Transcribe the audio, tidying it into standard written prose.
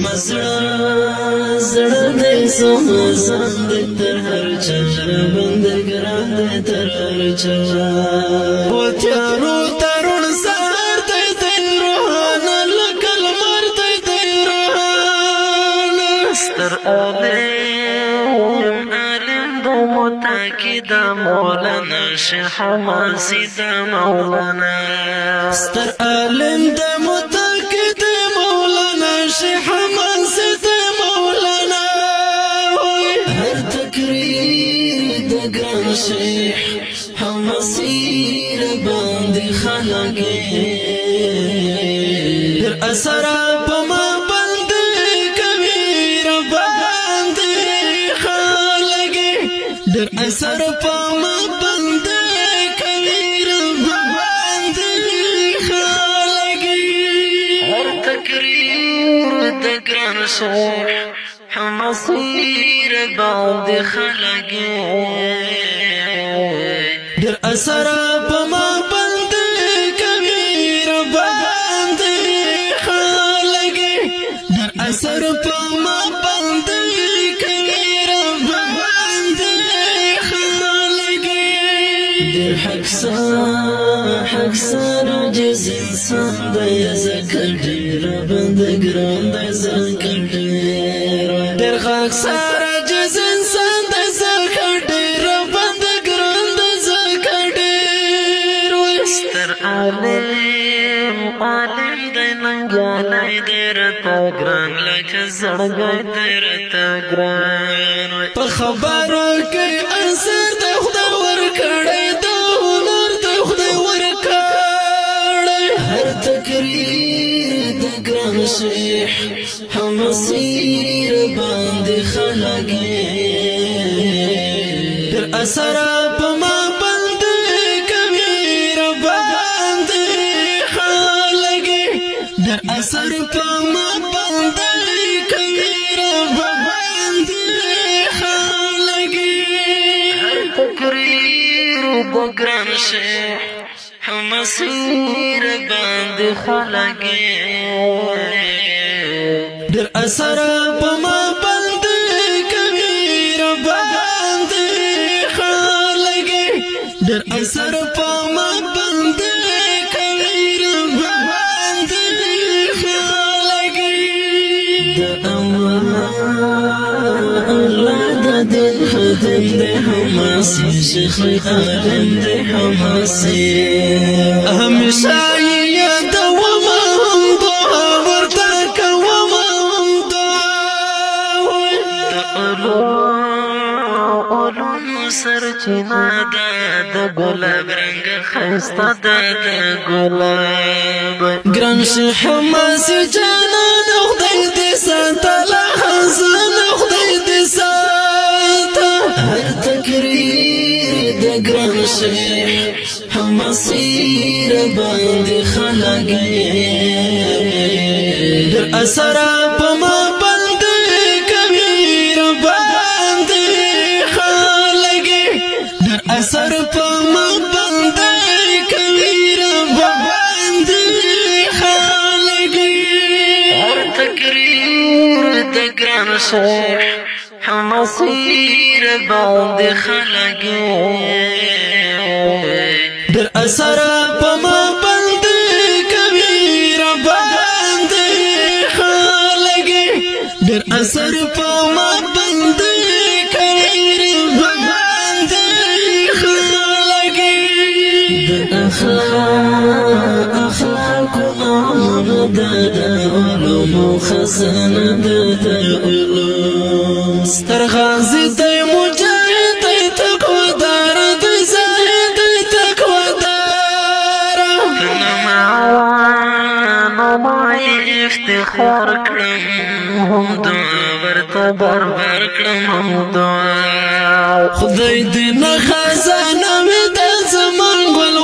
مزړه زړه دې سمزان دې تر هر چا بند ګران دې تر هر چا و تیارو ترون سار دې روحان لکل مر دې روحان ستر عالم دو متاکد مولانا شیخ حماسی دا مولانا ستر عالم دا متاکد مولانا شیخ حماسی دا مولانا هر تقریر دا گران شیخ حماسی رباندی خلقی در اثر پما در اثر پاما بند کبیر بند خالقی هر تقریر دگران شیخ حماسی بند خالقی در اثر پاما بند کبیر بند خالقی در اثر پاما بند حق سر عجز انسان دی ذکر ډیر بند ګران دی ذکر ډیر حق سر عجز انسان دی ذکر ډیر بند ګران دی ذکر ډیر ستر عالم دی ننګالی دی رته ګران لکه زړګی دی رته ګران په خبرو کې اثر دی خدای ورکړی تقریر دا گران شیخ حماسی رباندی خلقی در اثر پما بند کبیر باندی خلقی در اثر پما بند کبیر باندی خلقی هر تقریر دا گران شیخ حماسی رباند خلقی در اثر پما بند کبیر باند خلقی در اثر پما بند کبیر باند خلقی دا الله دا دل خدم دی حماسی شیخ عالم دی حماسی همیشه یادوم هم دعا ورته کوم هم دعا د علومو سرچینه ده د ګلاب رنګ ښایسته ده د ګلاب ګران شیخ حماسی جانان خدای دې ساتله حسن خدای دې ساته هر تقریر د ګران شیخ حماسی رباندی خلقی در اثر پما بند کبیر باندی خلقی در اثر پما بند کبیر باندی خلقی هر تقریر دگران شیخ حماسی رباندی خلقی در اثر پما بند کبیر باند خلقی در اثر پما بند کبیر باند خلقی در اخلاق امر د علوم خزانه د علوم ستر غازی د مجاهد تقوا دار د زاهد افتخار کړم هم دعا ورته برابر کړم هم دعا خدای دې نه خزانه مې د زمان ګل